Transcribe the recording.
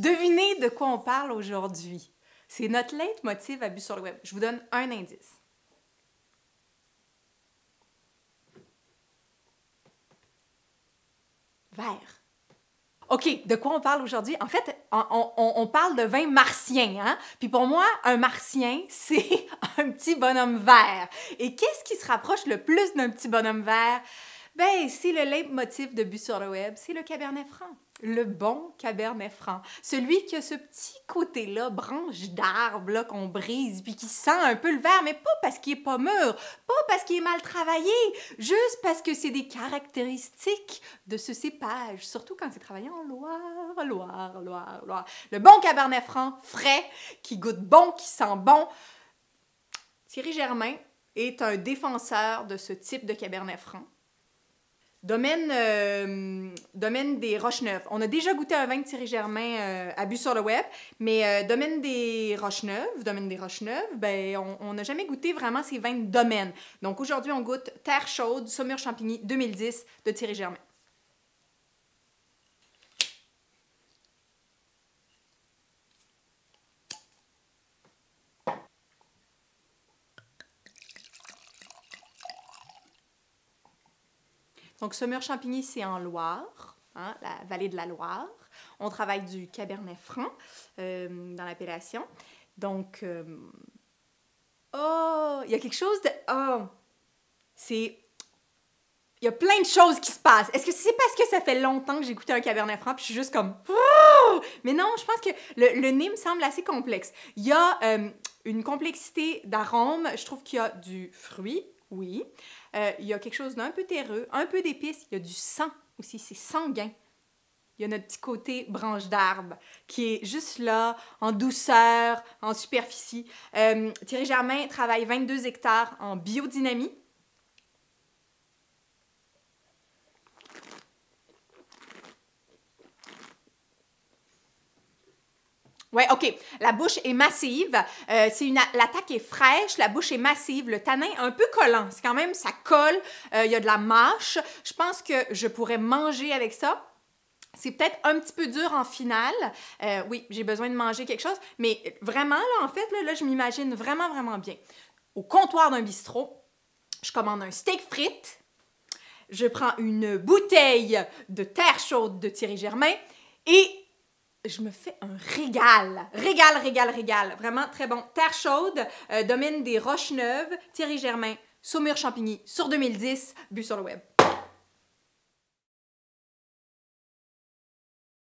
Devinez de quoi on parle aujourd'hui. C'est notre leitmotiv à Bu sur le web. Je vous donne un indice. Vert. OK, de quoi on parle aujourd'hui? En fait, on parle de vin martien, hein? Puis pour moi, un martien, c'est un petit bonhomme vert. Et qu'est-ce qui se rapproche le plus d'un petit bonhomme vert? Ben, c'est le leitmotiv de Bu sur le web, c'est le Cabernet Franc. Le bon Cabernet Franc. Celui qui a ce petit côté-là, branche d'arbre, là, qu'on brise, puis qui sent un peu le vert, mais pas parce qu'il est pas mûr, pas parce qu'il est mal travaillé, juste parce que c'est des caractéristiques de ce cépage, surtout quand c'est travaillé en Loire. Le bon Cabernet Franc, frais, qui goûte bon, qui sent bon. Thierry Germain est un défenseur de ce type de Cabernet Franc. Domaine des Roches-Neuves. On a déjà goûté un vin de Thierry Germain à Bu sur le web, mais domaine des Roches-Neuves, ben, on n'a jamais goûté vraiment ces vins de domaine. Donc aujourd'hui, on goûte Terre chaude, Saumur Champigny 2010 de Thierry Germain. Donc, Saumur Champigny, c'est en Loire, hein, la vallée de la Loire. On travaille du Cabernet Franc dans l'appellation. Donc, oh, il y a quelque chose de... Oh, c'est... Il y a plein de choses qui se passent. Est-ce que c'est parce que ça fait longtemps que j'ai goûté un Cabernet Franc puis je suis juste comme... Oh! Mais non, je pense que le nez me semble assez complexe. Il y a une complexité d'arôme. Je trouve qu'il y a du fruit, oui. Il y a quelque chose d'un peu terreux, un peu d'épices. Il y a du sang aussi, c'est sanguin. Il y a notre petit côté branche d'arbre qui est juste là, en douceur, en superficie. Thierry Germain travaille 22 hectares en biodynamie. Ouais, OK. La bouche est massive. L'attaque est fraîche, la bouche est massive, le tanin un peu collant. C'est quand même, ça colle. Il y a de la mâche. Je pense que je pourrais manger avec ça. C'est peut-être un petit peu dur en finale. Oui, j'ai besoin de manger quelque chose. Mais vraiment, là, en fait, là je m'imagine vraiment, vraiment bien. Au comptoir d'un bistrot, je commande un steak frites. Je prends une bouteille de terre chaude de Thierry Germain et je me fais un régal. Régal. Vraiment très bon. Terre chaude, domaine des Roches-Neuves, Thierry Germain, Saumur Champigny, sur 2010, Bu sur le web.